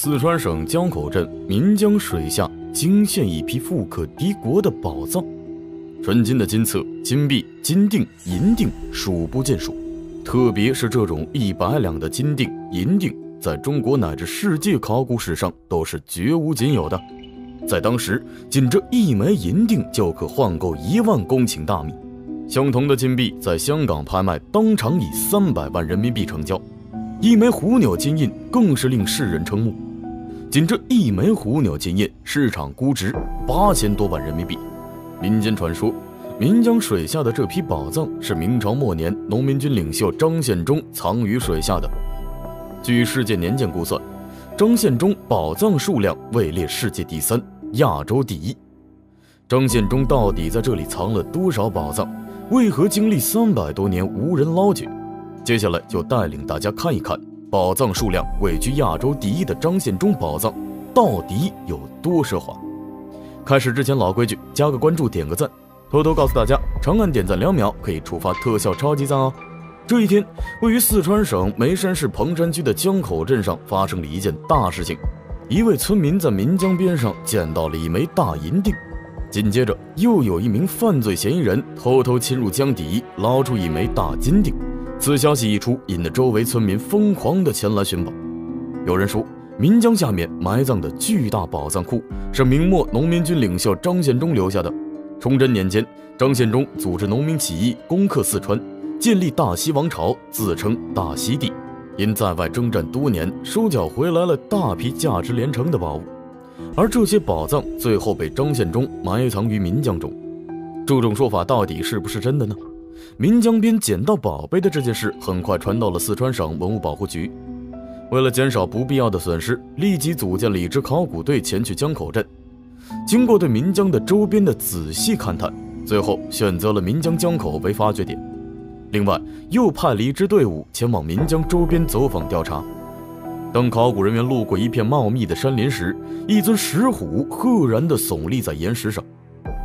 四川省江口镇岷江水下惊现一批富可敌国的宝藏，纯金的金册、金币、金锭、银锭数不尽数。特别是这种100两的金锭、银锭，在中国乃至世界考古史上都是绝无仅有的。在当时，仅这1枚银锭就可换购1万公顷大米。相同的金币在香港拍卖，当场以300万人民币成交。1枚虎钮金印更是令世人瞠目，仅这1枚虎钮金印市场估值8000多万人民币。民间传说，岷江水下的这批宝藏是明朝末年农民军领袖张献忠藏于水下的。据世界年鉴估算，张献忠宝藏数量位列世界第3，亚洲第1。张献忠到底在这里藏了多少宝藏？为何经历300多年无人捞掘？接下来就带领大家看一看，宝藏数量位居亚洲第1的张献忠宝藏到底有多奢华。开始之前老规矩，加个关注，点个赞。偷偷告诉大家，长按点赞2秒可以触发特效超级赞哦。这一天，位于四川省眉山市彭山区的江口镇上发生了一件大事情。一位村民在岷江边上见到了1枚大银锭，紧接着又有1名犯罪嫌疑人偷偷侵入江底，捞出1枚大金锭。此消息一出，引得周围村民疯狂地前来寻宝。有人说，岷江下面埋葬的巨大宝藏库是明末农民军领袖张献忠留下的。崇祯年间，张献忠组织农民起义，攻克四川，建立大西王朝，自称大西帝。因在外征战多年，收缴回来了大批价值连城的宝物，而这些宝藏最后被张献忠埋藏于岷江中。这种说法到底是不是真的呢？岷江边捡到宝贝的这件事很快传到了四川省文物保护局。为了减少不必要的损失，立即组建了一支考古队前去江口镇。经过对岷江的周边的仔细勘探，最后选择了岷江江口为发掘点。另外，又派了一支队伍前往岷江周边走访调查。当考古人员路过一片茂密的山林时，一尊石虎赫然地耸立在岩石上，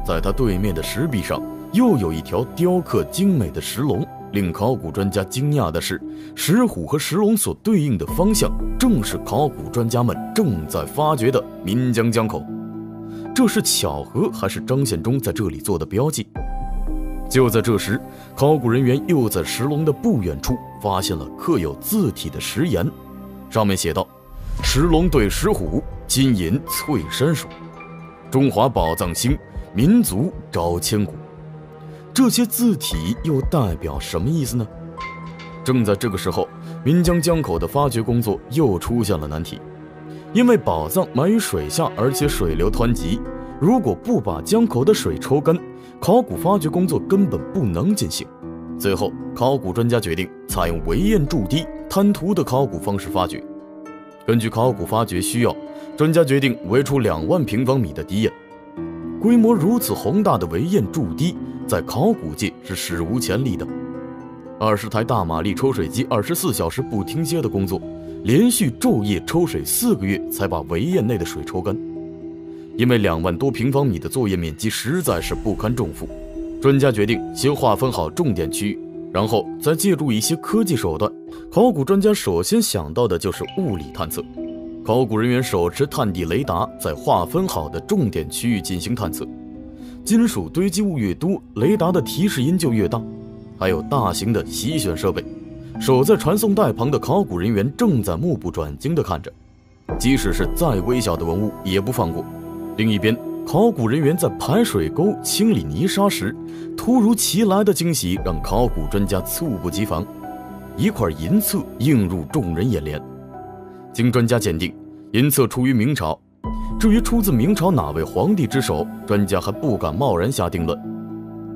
在它对面的石壁上又有一条雕刻精美的石龙。令考古专家惊讶的是，石虎和石龙所对应的方向正是考古专家们正在发掘的岷江江口。这是巧合还是张献忠在这里做的标记？就在这时，考古人员又在石龙的不远处发现了刻有字体的石岩，上面写道：石龙对石虎，金银翠山鼠，中华宝藏兴，民族招千古。这些字体又代表什么意思呢？正在这个时候，岷江江口的发掘工作又出现了难题。因为宝藏埋于水下，而且水流湍急，如果不把江口的水抽干，考古发掘工作根本不能进行。最后，考古专家决定采用围堰筑堤、滩涂的考古方式发掘。根据考古发掘需要，专家决定围出2万平方米的堤堰。规模如此宏大的围堰筑堤，在考古界是史无前例的。20台大马力抽水机24小时不停歇的工作，连续昼夜抽水4个月才把围堰内的水抽干。因为2万多平方米的作业面积实在是不堪重负，专家决定先划分好重点区域，然后再借助一些科技手段。考古专家首先想到的就是物理探测。考古人员手持探地雷达，在划分好的重点区域进行探测。金属堆积物越多，雷达的提示音就越大。还有大型的洗选设备，守在传送带旁的考古人员正在目不转睛地看着，即使是再微小的文物也不放过。另一边，考古人员在排水沟清理泥沙时，突如其来的惊喜让考古专家猝不及防，一块银册映入众人眼帘。经专家鉴定，银册出于明朝，至于出自明朝哪位皇帝之手，专家还不敢贸然下定论。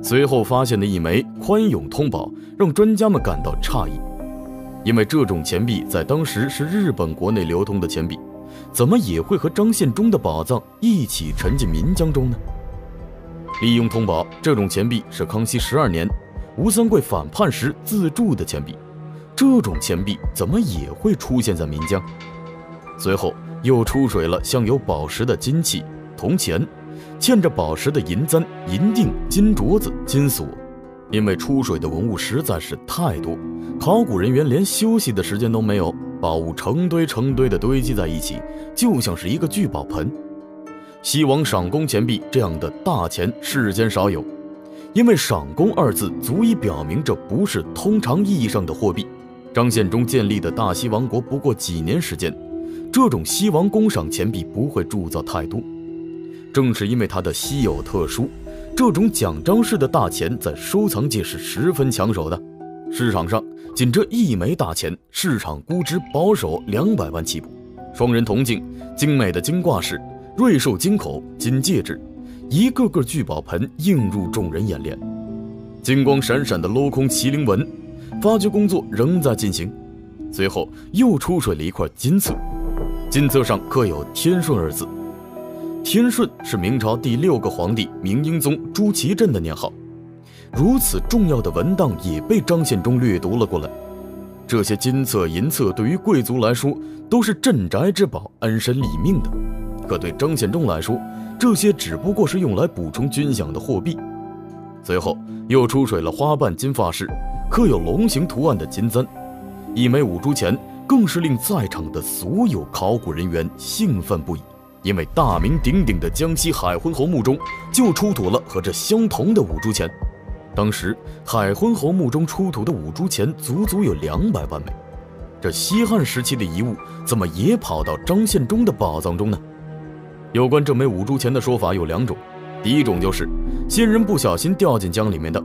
随后发现的1枚宽永通宝让专家们感到诧异，因为这种钱币在当时是日本国内流通的钱币，怎么也会和张献忠的宝藏一起沉进岷江中呢？利用通宝这种钱币是康熙12年吴三桂反叛时自铸的钱币，这种钱币怎么也会出现在岷江？随后又出水了镶有宝石的金器、铜钱，嵌着宝石的银簪、银锭、金镯子、金锁。因为出水的文物实在是太多，考古人员连休息的时间都没有，宝物成堆成堆的堆积在一起，就像是一个聚宝盆。西王赏功钱币这样的大钱世间少有，因为赏功二字足以表明这不是通常意义上的货币。张献忠建立的大西王国不过几年时间，这种西王公赏钱币不会铸造太多。正是因为它的稀有特殊，这种奖章式的大钱在收藏界是十分抢手的。市场上仅这一枚大钱，市场估值保守200万起步。双人铜镜、精美的金挂饰、瑞兽金口、金戒指，一个个聚宝盆映入众人眼帘。金光闪闪的镂空麒麟纹，发掘工作仍在进行。随后又出水了一块金册，金册上刻有天顺二字。天顺是明朝第6个皇帝明英宗朱祁镇的年号。如此重要的文档也被张献忠掠夺了过来。这些金册银册对于贵族来说都是镇宅之宝，安身立命的，可对张献忠来说，这些只不过是用来补充军饷的货币。随后又出水了花瓣金发饰，刻有龙形图案的金簪，一枚5铢钱更是令在场的所有考古人员兴奋不已，因为大名鼎鼎的江西海昏侯墓中就出土了和这相同的5铢钱。当时海昏侯墓中出土的5铢钱足足有200万枚，这西汉时期的遗物怎么也跑到张献忠的宝藏中呢？有关这枚5铢钱的说法有2种，第一种就是先人不小心掉进江里面的，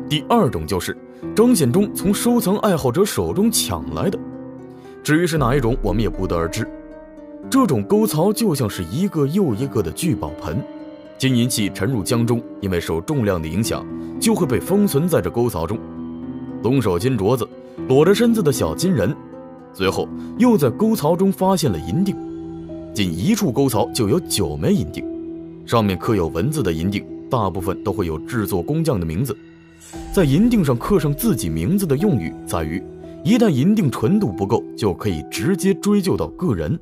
第二种就是张献忠从收藏爱好者手中抢来的。至于是哪一种，我们也不得而知。这种沟槽就像是一个又一个的聚宝盆，金银器沉入江中，因为受重量的影响，就会被封存在这沟槽中。龙首金镯子，裸着身子的小金人，随后又在沟槽中发现了银锭，仅一处沟槽就有9枚银锭，上面刻有文字的银锭大部分都会有制作工匠的名字。在银锭上刻上自己名字的用语在于，一旦银锭纯度不够，就可以直接追究到个人。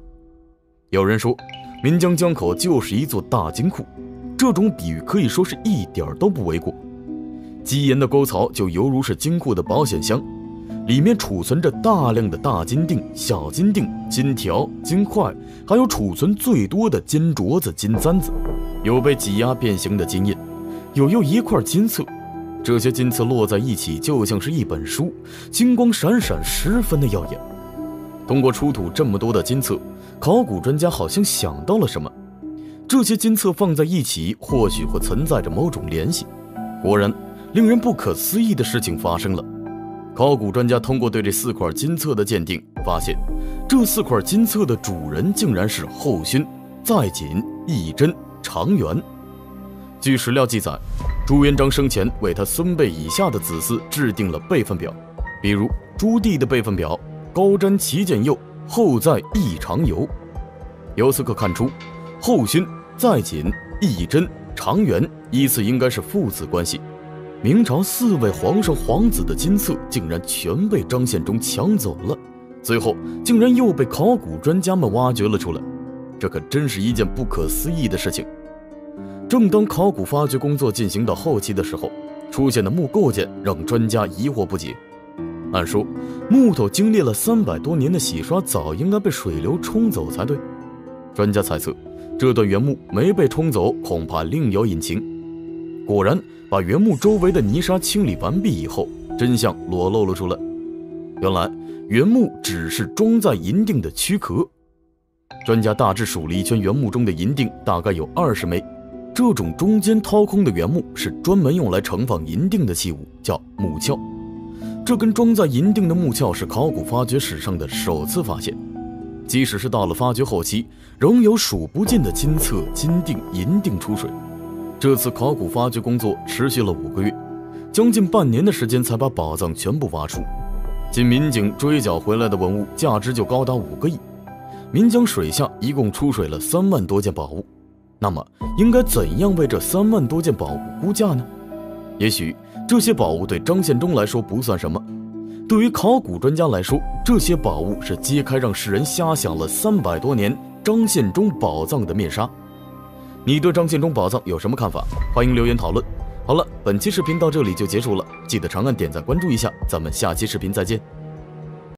有人说岷江江口就是一座大金库，这种比喻可以说是一点都不为过。基岩的沟槽就犹如是金库的保险箱，里面储存着大量的大金锭、小金锭、金条、金块，还有储存最多的金镯子、金簪子，有被挤压变形的金印，有又一块金册。这些金册摞在一起，就像是一本书，金光闪闪，十分的耀眼。通过出土这么多的金册，考古专家好像想到了什么。这些金册放在一起，或许会存在着某种联系。果然，令人不可思议的事情发生了。考古专家通过对这4块金册的鉴定，发现这4块金册的主人竟然是后勋、在锦、义真、常元。据史料记载，朱元璋生前为他孙辈以下的子嗣制定了辈分表，比如朱棣的辈分表高瞻齐建佑，后在义常游。由此可看出，后勋、在锦、义真、常元依次应该是父子关系。明朝4位皇上皇子的金册竟然全被张献忠抢走了，最后竟然又被考古专家们挖掘了出来，这可真是一件不可思议的事情。正当考古发掘工作进行到后期的时候，出现的木构件让专家疑惑不解。按说木头经历了300多年的洗刷，早应该被水流冲走才对。专家猜测，这段原木没被冲走，恐怕另有隐情。果然，把原木周围的泥沙清理完毕以后，真相裸露了出来。原来原木只是装在银锭的躯壳。专家大致数了一圈原木中的银锭，大概有20枚。这种中间掏空的原木是专门用来盛放银锭的器物，叫木鞘。这根装在银锭的木鞘是考古发掘史上的首次发现。即使是到了发掘后期，仍有数不尽的金册、金锭、银锭出水。这次考古发掘工作持续了5个月，将近半年的时间才把宝藏全部挖出。仅民警追缴回来的文物价值就高达5个亿。岷江水下一共出水了3万多件宝物，那么应该怎样为这3万多件宝物估价呢？也许这些宝物对张献忠来说不算什么，对于考古专家来说，这些宝物是揭开让世人遐想了300多年张献忠宝藏的面纱。你对张献忠宝藏有什么看法？欢迎留言讨论。好了，本期视频到这里就结束了，记得长按点赞关注一下，咱们下期视频再见。